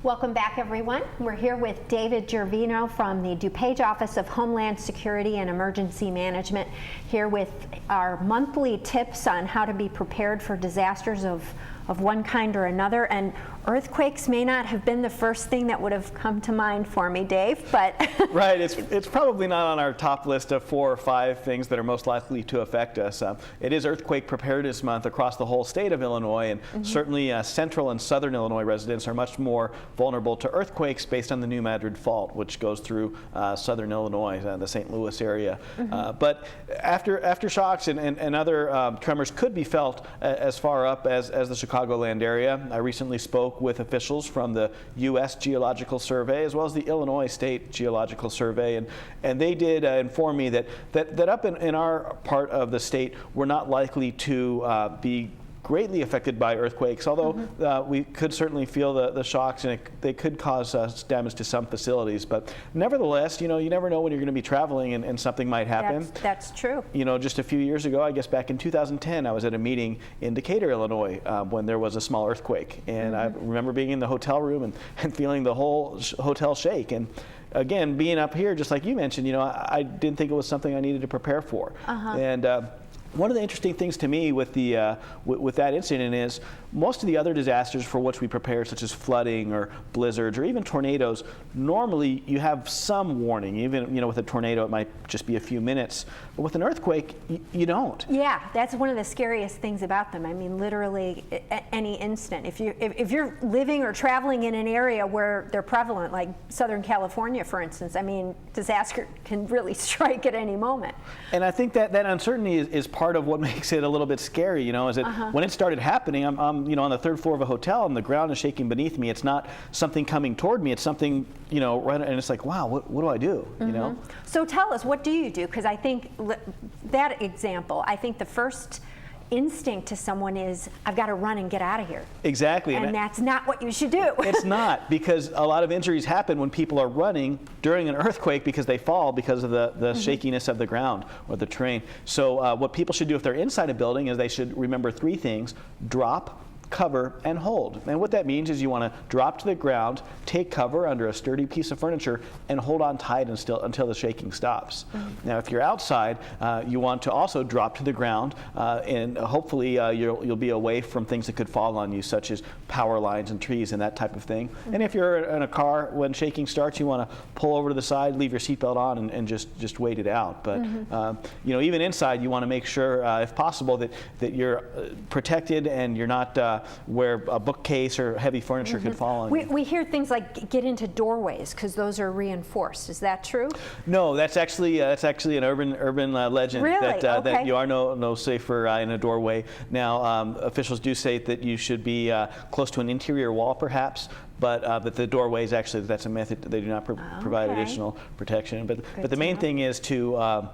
Welcome back, everyone. We're here with David Gervino from the DuPage Office of Homeland Security and Emergency Management, here with our monthly tips on how to be prepared for disasters of one kind or another. And earthquakes may not have been the first thing that would have come to mind for me, Dave, but right, it's probably not on our top list of 4 or 5 things that are most likely to affect us. It is Earthquake Preparedness Month across the whole state of Illinois, and certainly central and southern Illinois residents are much more vulnerable to earthquakes based on the New Madrid Fault, which goes through southern Illinois, the St. Louis area. But aftershocks and other tremors could be felt as far up as the Chicagoland area. I recently spoke with officials from the U.S. Geological Survey as well as the Illinois State Geological Survey, and they did inform me that up in our part of the state, we're not likely to be greatly affected by earthquakes, although we could certainly feel the shocks, and they could cause damage to some facilities. But nevertheless, you never know when you're going to be traveling and something might happen. That's true. Just a few years ago, I guess back in 2010, I was at a meeting in Decatur, Illinois, when there was a small earthquake. And I remember being in the hotel room and feeling the whole hotel shake. And again, being up here, just like you mentioned, I didn't think it was something I needed to prepare for. And one of the interesting things to me with that incident is most of the other disasters for which we prepare, such as flooding or blizzards or even tornadoes, normally you have some warning. Even with a tornado, it might just be a few minutes. But with an earthquake, you don't. Yeah, that's one of the scariest things about them. I mean, literally any instant. If you're living or traveling in an area where they're prevalent, like Southern California, for instance, I mean, disaster can really strike at any moment. And I think that uncertainty is part of what makes it a little bit scary. Is that when it started happening, I'm on the 3rd floor of a hotel and the ground is shaking beneath me. It's not something coming toward me. It's something right, and it's like, wow, what do I do? So tell us, what do you do? Because I think that example, I think the first instinct to someone is, I've got to run and get out of here. Exactly. And that's not what you should do. It's not, because a lot of injuries happen when people are running during an earthquake because they fall because of the shakiness of the ground or the terrain. So what people should do if they're inside a building is they should remember 3 things: drop, cover, and hold. And what that means is you want to drop to the ground, take cover under a sturdy piece of furniture, and hold on tight until the shaking stops. Now, if you're outside, you want to also drop to the ground, and hopefully you'll be away from things that could fall on you, such as power lines and trees and that type of thing. And if you're in a car, when shaking starts, you want to pull over to the side, leave your seatbelt on, and just wait it out. But even inside, you want to make sure, if possible, that you're protected and you're not where a bookcase or heavy furniture could fall on you. We hear things like get into doorways because those are reinforced. Is that true? No, that's actually an urban legend. Really? That you are no safer in a doorway. Now, officials do say that you should be close to an interior wall, perhaps. But the doorways, actually, that's a myth. They do not provide additional protection. But the main thing is to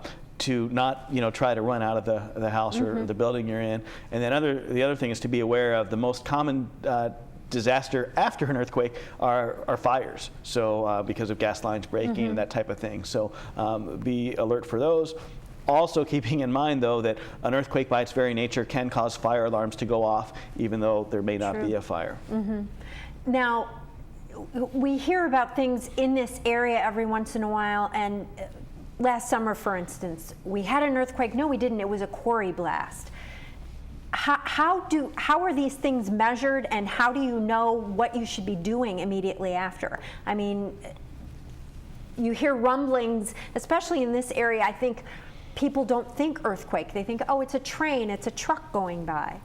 not try to run out of the house or the building you're in. And then the other thing is to be aware of the most common disaster after an earthquake are fires. So because of gas lines breaking and that type of thing. So be alert for those. Also keeping in mind, though, that an earthquake by its very nature can cause fire alarms to go off, even though there may not be a fire. Now, we hear about things in this area every once in a while, and last summer, for instance, we had an earthquake. No, we didn't. It was a quarry blast. How are these things measured, and how do you know what you should be doing immediately after? I mean, you hear rumblings, especially in this area. I think people don't think earthquake. They think, oh, it's a train, it's a truck going by.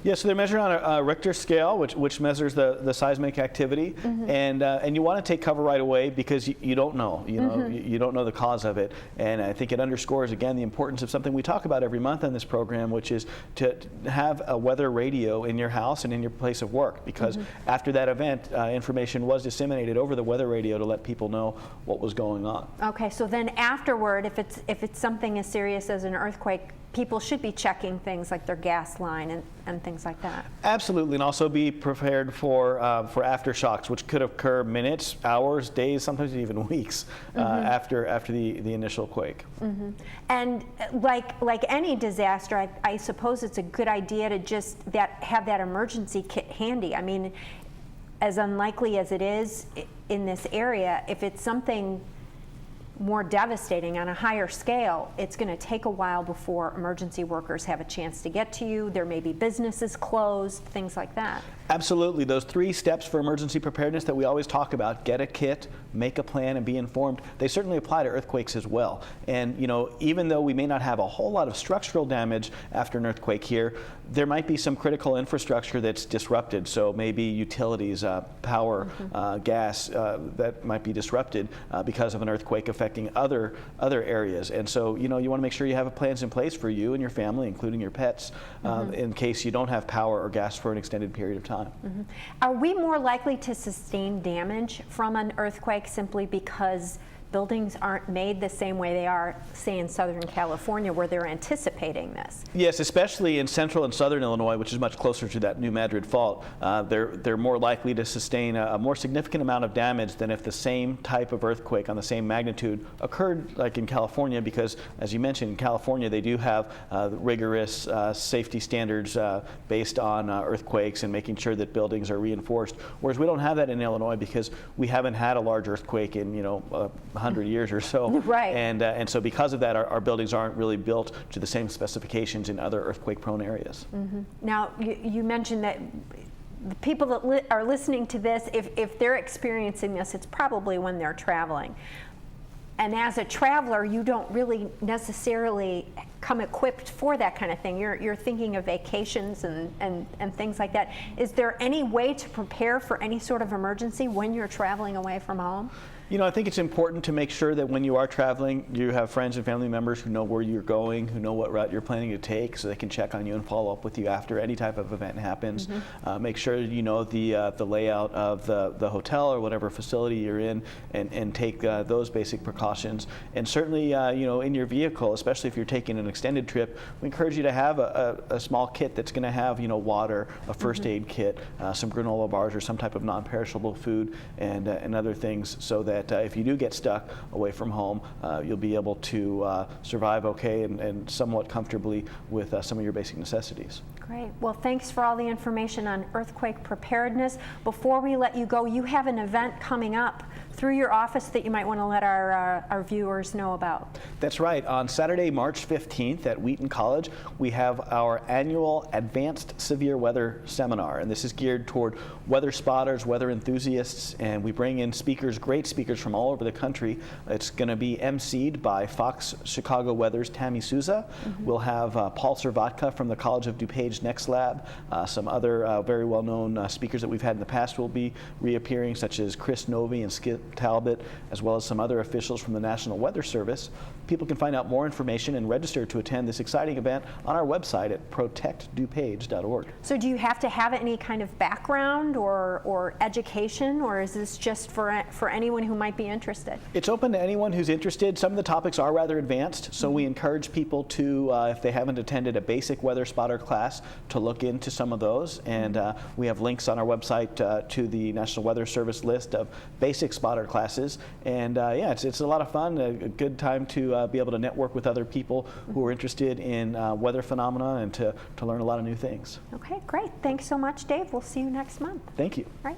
Yeah, so they're measured on a Richter scale, which measures the seismic activity, and you want to take cover right away because you don't know, you don't know the cause of it, and I think it underscores again the importance of something we talk about every month on this program, which is to have a weather radio in your house and in your place of work, because after that event, information was disseminated over the weather radio to let people know what was going on. Okay, so then afterward, if it's something as serious as an earthquake, people should be checking things like their gas line and things like that. Absolutely, and also be prepared for aftershocks, which could occur minutes, hours, days, sometimes even weeks after the initial quake. And like any disaster, I suppose it's a good idea to just have that emergency kit handy. I mean, as unlikely as it is in this area, if it's something more devastating on a higher scale, it's going to take a while before emergency workers have a chance to get to you. There may be businesses closed, things like that. Absolutely. Those 3 steps for emergency preparedness that we always talk about, get a kit, make a plan, and be informed, they certainly apply to earthquakes as well. And, you know, even though we may not have a whole lot of structural damage after an earthquake here, there might be some critical infrastructure that's disrupted. So maybe utilities, power, gas, that might be disrupted because of an earthquake affecting other areas. And so, you know, you want to make sure you have plans in place for you and your family, including your pets, in case you don't have power or gas for an extended period of time. Are we more likely to sustain damage from an earthquake simply because buildings aren't made the same way they are, say, in Southern California, where they're anticipating this? Yes, especially in central and southern Illinois, which is much closer to that New Madrid fault. They're more likely to sustain a more significant amount of damage than if the same type of earthquake on the same magnitude occurred like in California, because, as you mentioned, in California they do have rigorous safety standards based on earthquakes and making sure that buildings are reinforced, whereas we don't have that in Illinois because we haven't had a large earthquake in, you know, 100 years or so. Right. And so because of that, our buildings aren't really built to the same specifications in other earthquake-prone areas. Now, you mentioned that the people that are listening to this, if they're experiencing this, it's probably when they're traveling. And as a traveler, you don't really necessarily come equipped for that kind of thing. You're thinking of vacations and things like that. Is there any way to prepare for any sort of emergency when you're traveling away from home? You know, I think it's important to make sure that when you are traveling, you have friends and family members who know where you're going, who know what route you're planning to take, so they can check on you and follow up with you after any type of event happens. Make sure you know the layout of the hotel or whatever facility you're in, and take those basic precautions. And certainly, you know, in your vehicle, especially if you're taking an extended trip, we encourage you to have a small kit that's going to have, you know, water, a first aid kit, some granola bars or some type of non-perishable food, and other things, so that if you do get stuck away from home, you'll be able to survive okay and somewhat comfortably with some of your basic necessities. Great. Well, thanks for all the information on earthquake preparedness. Before we let you go, you have an event coming up through your office that you might want to let our viewers know about. That's right. On Saturday, March 15th at Wheaton College, we have our annual Advanced Severe Weather Seminar, and this is geared toward weather spotters, weather enthusiasts, and we bring in speakers, great speakers from all over the country. It's going to be emceed by Fox Chicago Weather's Tammy Souza. We'll have Paul Servatka from the College of DuPage Next Lab. Some other very well-known speakers that we've had in the past will be reappearing, such as Chris Novi and Skip Talbot, as well as some other officials from the National Weather Service. People can find out more information and register to attend this exciting event on our website at protectdupage.org. So do you have to have any kind of background or education, or is this just for anyone who might be interested? It's open to anyone who's interested. Some of the topics are rather advanced, so we encourage people to, if they haven't attended a basic weather spotter class, to look into some of those. And we have links on our website to the National Weather Service list of basic spotter classes. And yeah, it's a lot of fun, a good time to be able to network with other people who are interested in weather phenomena and to learn a lot of new things. Okay, great. Thanks so much, Dave. We'll see you next month. Thank you. All right.